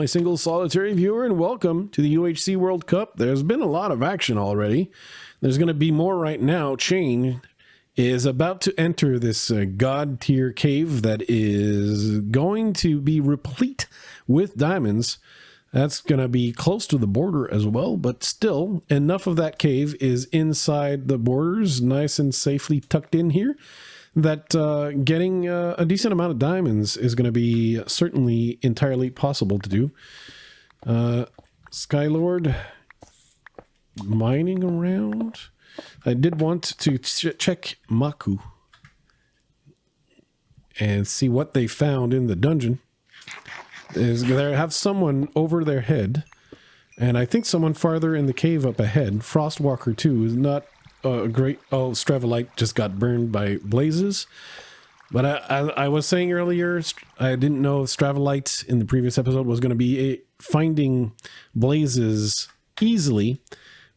my single solitary viewer, and welcome to the UHC World Cup. There's been a lot of action already. There's going to be more right now. Chain is about to enter this god tier cave that is going to be replete with diamonds. That's going to be close to the border as well, but still enough of that cave is inside the borders, nice and safely tucked in here, that getting a decent amount of diamonds is going to be certainly entirely possible to do. Skylord mining around. I did want to check Maku and see what they found in the dungeon. They have someone over their head, and I think someone farther in the cave up ahead. Frostwalker 2 is not great. Oh, Stravolite just got burned by blazes. But I was saying earlier, I didn't know Stravolite in the previous episode was going to be finding blazes easily.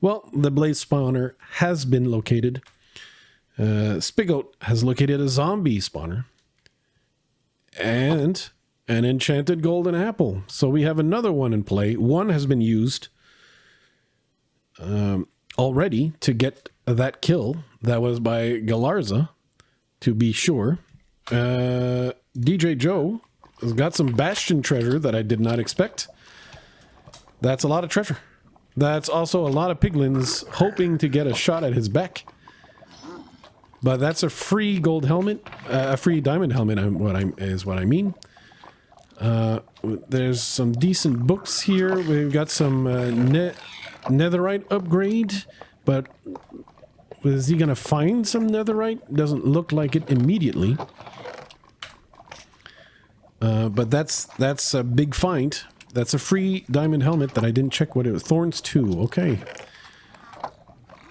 Well, the blaze spawner has been located. SPECTATOR has located a zombie spawner. And an enchanted golden apple. So we have another one in play. One has been used already to get that kill. That was by Galarza, to be sure. DJoee has got some Bastion treasure that I did not expect. That's a lot of treasure. That's also a lot of piglins hoping to get a shot at his back. But that's a free gold helmet, a free diamond helmet is what I mean. There's some decent books here. We've got some netherite upgrade, but is he going to find some netherite? Doesn't look like it immediately. But that's a big find. That's a free diamond helmet that I didn't check what it was. Thorns 2. Okay.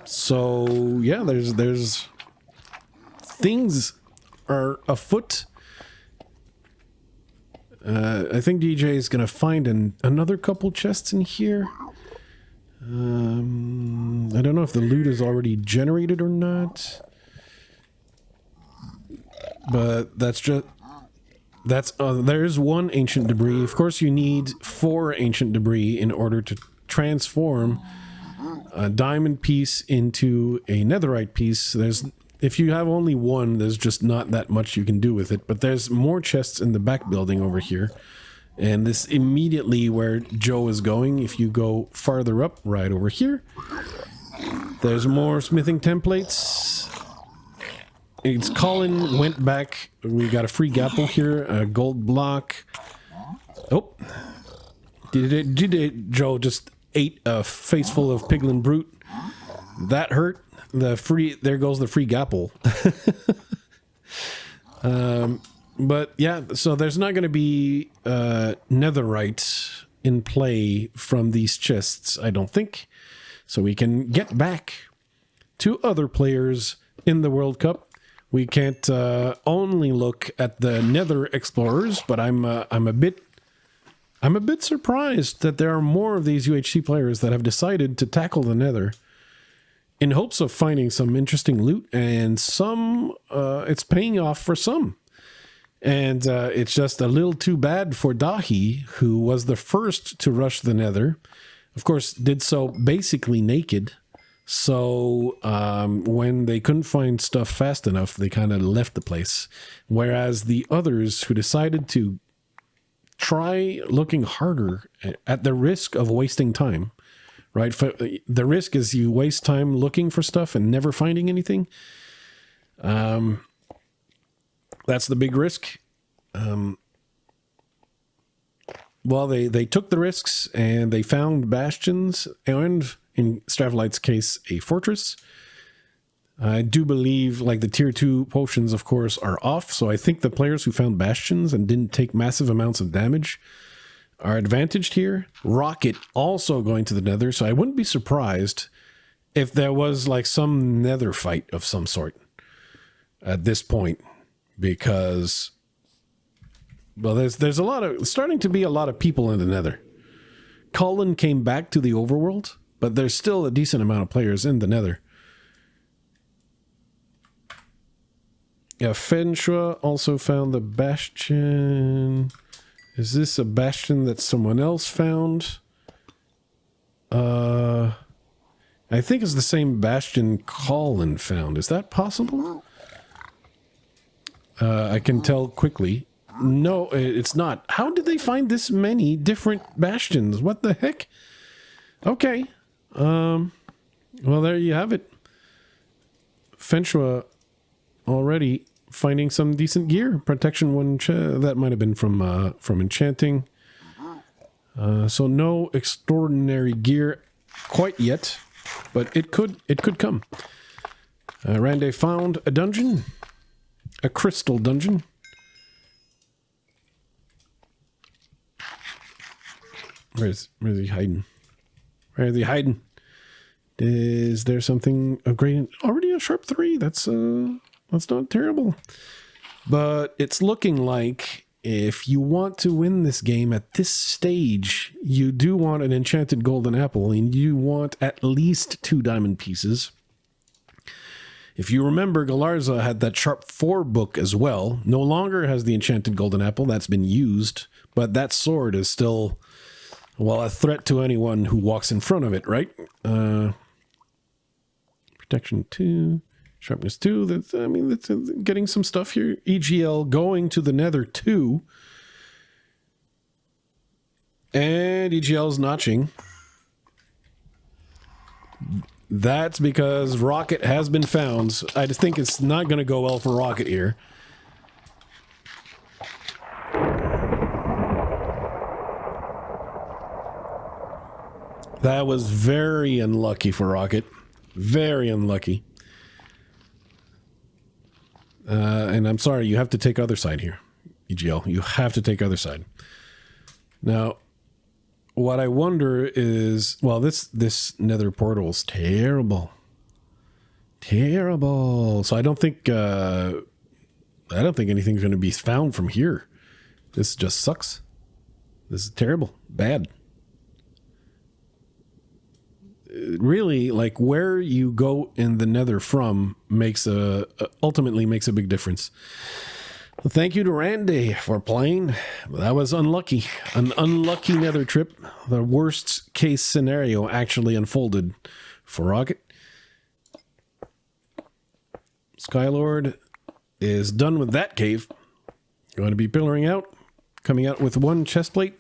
So yeah, there's things are afoot. I think DJ is going to find another couple chests in here. I don't know if the loot is already generated or not. But there's one ancient debris. Of course, you need 4 ancient debris in order to transform a diamond piece into a netherite piece. If you have only one, there's just not that much you can do with it. But there's more chests in the back building over here. And this immediately where Joe is going, if you go farther up, right over here, there's more smithing templates. It's Colin went back. We got a free gapple here, a gold block. Oh. Joe just ate a face full of piglin brute. That hurt. There goes the free gapple. But yeah, so there's not going to be netherite in play from these chests, I don't think. So we can get back to other players in the World Cup. We can't only look at the nether explorers, but I'm a bit surprised that there are more of these UHC players that have decided to tackle the nether in hopes of finding some interesting loot, and some, it's paying off for some. And it's just a little too bad for Dahi, who was the first to rush the nether. Of course, did so basically naked. So when they couldn't find stuff fast enough, they kind of left the place. Whereas the others who decided to try looking harder at the risk of wasting time, right? The risk is you waste time looking for stuff and never finding anything. That's the big risk. Well, they took the risks and they found bastions and, in Stravolite's case, a fortress. I do believe, like, the tier 2 potions, of course, are off. So I think the players who found bastions and didn't take massive amounts of damage are advantaged here. Rocket also going to the nether. So I wouldn't be surprised if there was, like, some nether fight of some sort at this point. Because, well, there's starting to be a lot of people in the nether. Colin came back to the overworld, but there's still a decent amount of players in the nether. Yeah, Fenshua also found the Bastion. Is this a Bastion that someone else found? I think it's the same Bastion Colin found. Is that possible? I can tell quickly. No, it's not. How did they find this many different Bastions? What the heck? Okay. Well, there you have it. Fenchua already finding some decent gear. Protection 1, that might have been from enchanting. So no extraordinary gear quite yet, but it could come. Rande found a dungeon, a crystal dungeon. Where's he hiding? Where is he hiding? Is there something of great? Already a sharp 3. That's not terrible. But it's looking like if you want to win this game at this stage, you do want an enchanted golden apple, and you want at least 2 diamond pieces. If you remember, Galarza had that sharp 4 book as well. No longer has the enchanted golden apple. That's been used. But that sword is still, well, a threat to anyone who walks in front of it, right? Protection 2, sharpness 2. That's getting some stuff here. EGL going to the nether 2. And EGL's notching. That's because Rocket has been found. So I just think it's not going to go well for Rocket here. That was very unlucky for Rocket. Very unlucky. And I'm sorry, you have to take other side here, EGL. You have to take other side. Now, what I wonder is, well, this nether portal is terrible. Terrible. So I don't think anything's going to be found from here. This just sucks. This is terrible. Bad. Really, like, where you go in the nether from ultimately makes a big difference. Well, thank you to Randy for playing. That was unlucky. An unlucky nether trip. The worst case scenario actually unfolded for Rocket. Skylord is done with that cave. Going to be pillaring out. Coming out with 1 chest plate.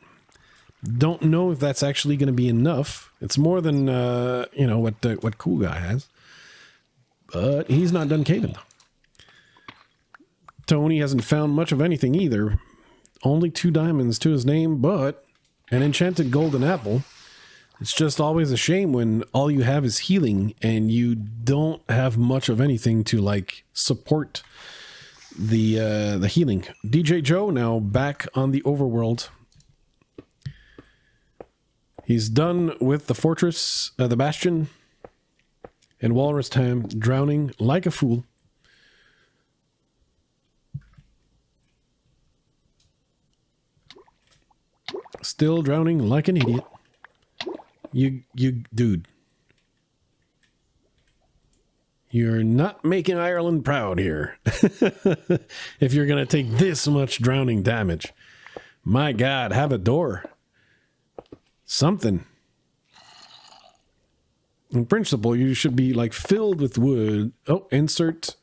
Don't know if that's actually going to be enough. It's more than, what Cool Guy has. But he's not done caving. Tony hasn't found much of anything either. Only 2 diamonds to his name, but an enchanted golden apple. It's just always a shame when all you have is healing and you don't have much of anything to, like, support the healing. DJoee now back on the overworld. He's done with the fortress, the Bastion, and WalrusTime, drowning like a fool. Still drowning like an idiot. You dude. You're not making Ireland proud here. If you're going to take this much drowning damage. My God, have a door. Something. In principle, you should be like filled with wood. Oh, insert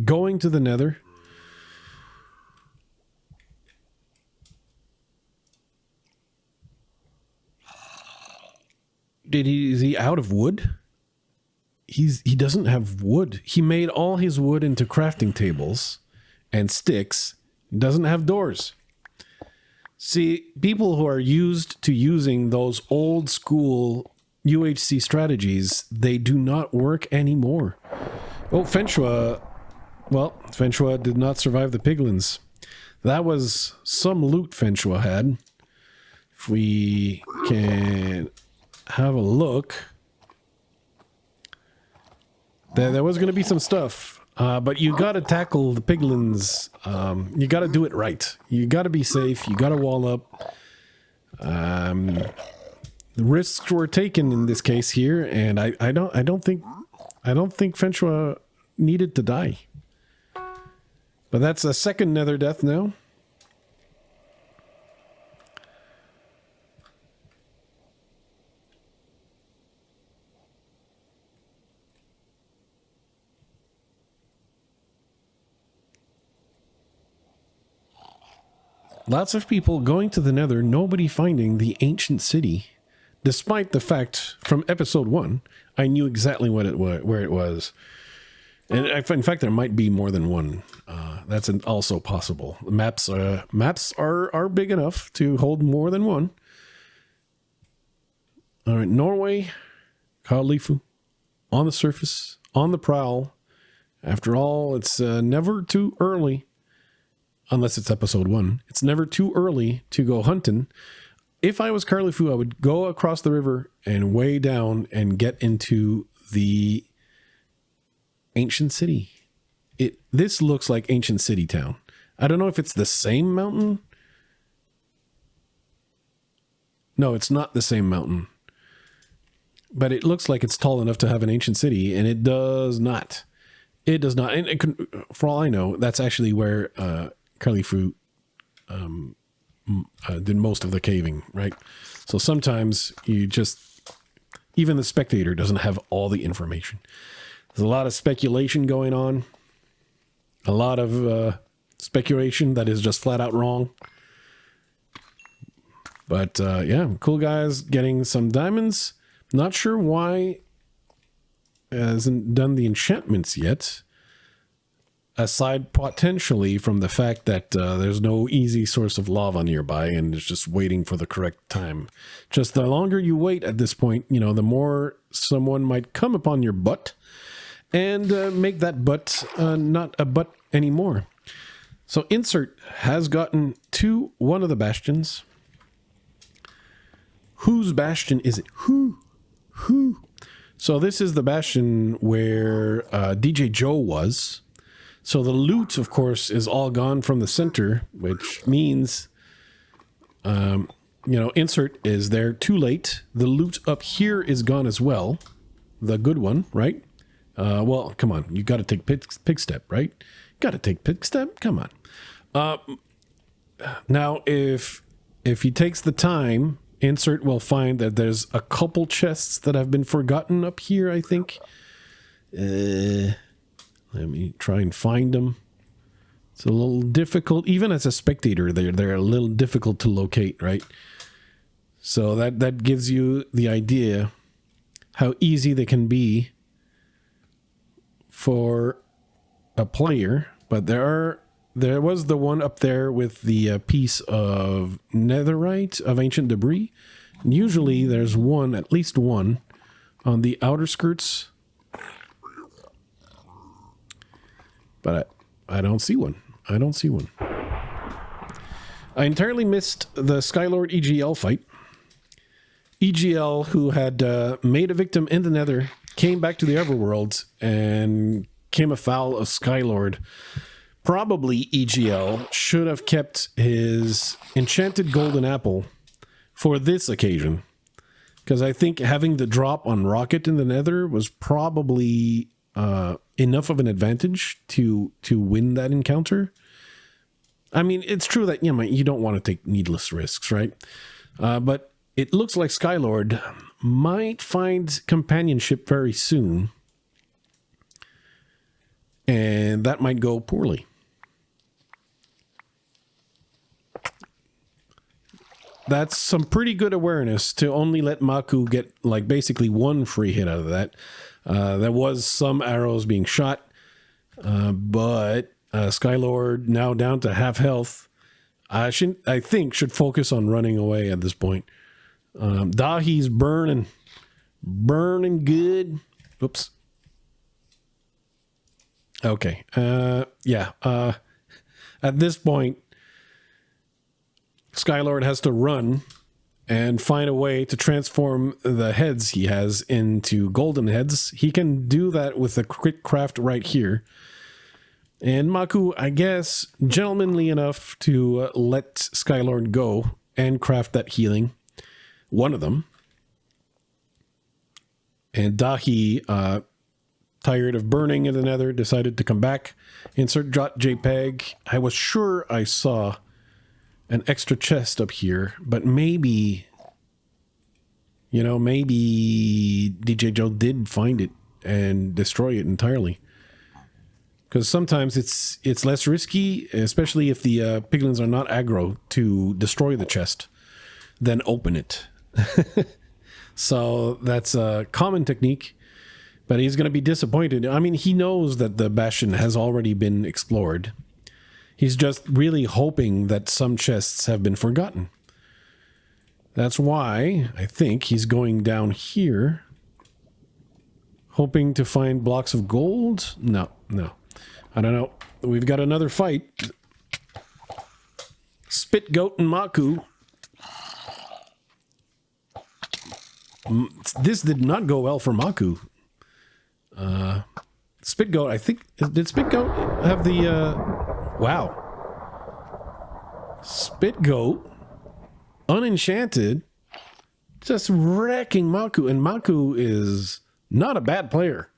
going to the nether. Is he out of wood? He doesn't have wood. He made all his wood into crafting tables and sticks. Doesn't have doors. See, people who are used to using those old school UHC strategies, they do not work anymore. Oh, Fenchua. Well, Fenchua did not survive the piglins. That was some loot Fenchua had. If we can have a look. There was going to be some stuff. But you got to tackle the piglins. You got to do it right. You got to be safe. You got to wall up. The risks were taken in this case here, and I don't think Fenchua needed to die. But that's a second nether death now. lots of people going to the nether, nobody finding the ancient city. Despite the fact from episode 1, I knew exactly where it was. And in fact, there might be more than one. That's also possible. Maps are big enough to hold more than one. All right, Norway, Kalifu, on the surface, on the prowl. After all, it's never too early, unless it's episode 1. It's never too early to go hunting. If I was Kalifu, I would go across the river and way down and get into the ancient city. This looks like ancient city town. I don't know if it's the same mountain. No, it's not the same mountain. But it looks like it's tall enough to have an ancient city, and it does not. It does not. And for all I know, that's actually where Kalifu did most of the caving, right? So sometimes you just, even the spectator doesn't have all the information. There's a lot of speculation going on. A lot of speculation that is just flat out wrong. But yeah, cool guys getting some diamonds. Not sure why it hasn't done the enchantments yet. Aside potentially from the fact that there's no easy source of lava nearby and it's just waiting for the correct time. Just the longer you wait at this point, you know, the more someone might come upon your butt and make that butt not a butt anymore. So Insert has gotten to one of the bastions. Whose bastion is it? Who? So this is the bastion where DJoee was. So the loot, of course, is all gone from the center, which means, you know, Insert is there too late. The loot up here is gone as well. The good one, right? Well, come on. You got to take pig step, right? Got to take pig step. Come on. Now, if he takes the time, Insert will find that there's a couple chests that have been forgotten up here, I think. Let me try and find them. It's a little difficult. Even as a spectator, they're a little difficult to locate, right? So that gives you the idea how easy they can be for a player. But there was the one up there with the piece of netherite, of ancient debris. And usually there's one, at least one, on the outer skirts. But I don't see one. I don't see one. I entirely missed the Skylord EGL fight. EGL, who had made a victim in the nether, came back to the overworld and came afoul of Skylord. Probably EGL should have kept his enchanted golden apple for this occasion. Because I think having the drop on Rocket in the nether was probably enough of an advantage to win that encounter. I mean, it's true that you don't want to take needless risks, right? But it looks like Skylord might find companionship very soon. And that might go poorly. That's some pretty good awareness to only let Maku get like basically one free hit out of that. There was some arrows being shot, but Skylord now down to half health. I think should focus on running away at this point. Dahi's burning good. Oops. Okay. Yeah. At this point, Skylord has to run and find a way to transform the heads he has into golden heads. He can do that with a quick craft right here. And Maku, I guess, gentlemanly enough to let Skylord go and craft that healing. One of them. And Dahi, tired of burning in the nether, decided to come back. Insert JPEG. I was sure I saw an extra chest up here, but maybe, maybe DJoee did find it and destroy it entirely. because sometimes it's less risky, especially if the piglins are not aggro, to destroy the chest than open it. So that's a common technique, but he's going to be disappointed. I mean, he knows that the Bastion has already been explored. He's just really hoping that some chests have been forgotten. That's why I think he's going down here, hoping to find blocks of gold. No. I don't know. We've got another fight. Spit Goat and Maku. This did not go well for Maku. Spit Goat, I think... Did Spit Goat have the... Wow. Spit Goat, unenchanted, just wrecking Maku. And Maku is not a bad player.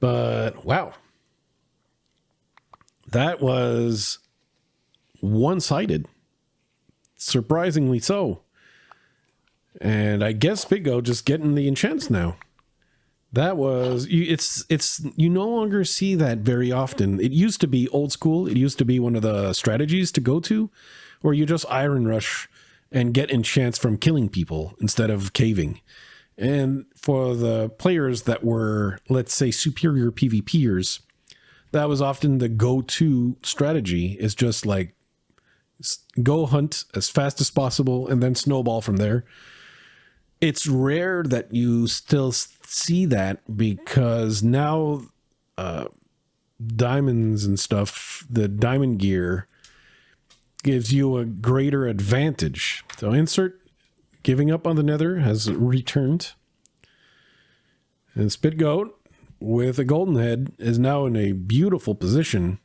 But, wow. That was one-sided. Surprisingly so. And I guess Spit Goat just getting the enchants now. That was, you no longer see that very often. It used to be old school. It used to be one of the strategies to go to, where you just iron rush and get enchants from killing people instead of caving. And for the players that were, let's say, superior PvPers, that was often the go-to strategy, is just like, go hunt as fast as possible and then snowball from there. It's rare that you still see that, because now diamonds and stuff, the diamond gear gives you a greater advantage. So insert giving up on the nether has returned. And Spit Goat with a golden head is now in a beautiful position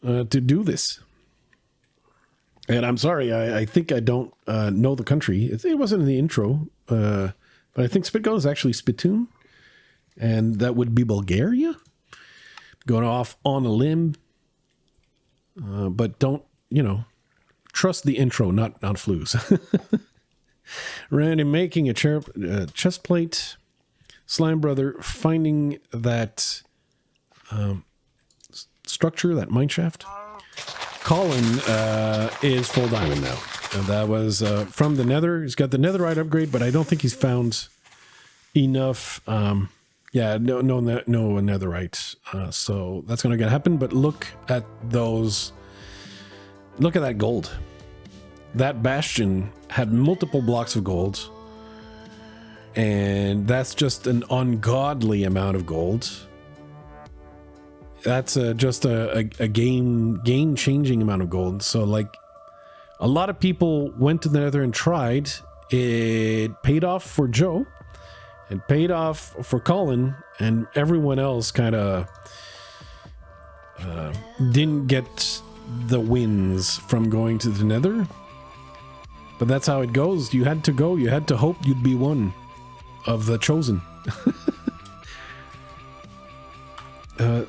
to do this. And I'm sorry, I think I don't know the country. It wasn't in the intro, but I think Spit Goat is actually Spittoon, and that would be Bulgaria. Going off on a limb, but don't, trust the intro, not flues. Randy making a chest plate. Slime Brother finding that structure, that mineshaft. Colin is full diamond now. And that was from the nether. He's got the netherite upgrade, but I don't think he's found enough. No netherite. So that's going to happen. But look at those. Look at that gold. That Bastion had multiple blocks of gold. And that's just an ungodly amount of gold. That's just a game-changing amount of gold. So, like, a lot of people went to the nether and tried. It paid off for Joe. It paid off for Colin. And everyone else kind of didn't get the wins from going to the nether. But that's how it goes. You had to go. You had to hope you'd be one of the chosen.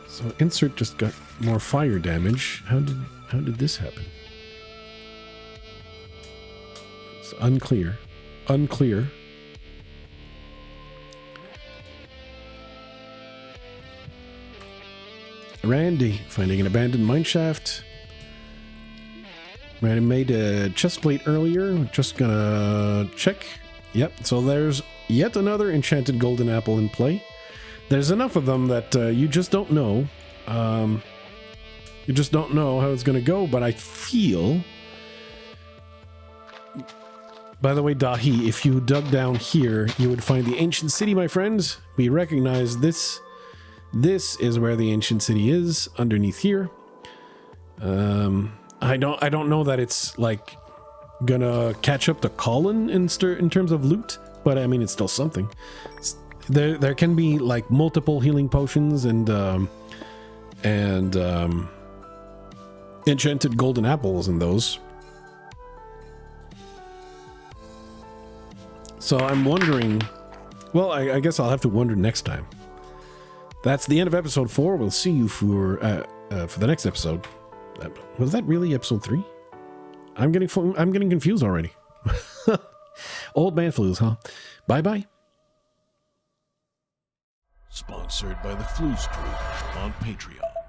So insert just got more fire damage. How did this happen? It's unclear. Randy finding an abandoned mineshaft. Randy made a chest plate earlier. Just gonna check. Yep. So there's yet another enchanted golden apple in play. There's enough of them that you just don't know. You just don't know how it's going to go, but I feel... By the way, Dahi, if you dug down here, you would find the ancient city, my friends. We recognize this. This is where the ancient city is, underneath here. I don't know that it's, like, gonna catch up to Colin in terms of loot, but I mean, it's still something. There can be like multiple healing potions and enchanted golden apples in those. So I'm wondering, well, I guess I'll have to wonder next time. That's the end of episode 4. We'll see you for the next episode. Was that really episode 3? I'm getting confused already. Old man flus, huh? Bye bye. Sponsored by the Flues Group on Patreon.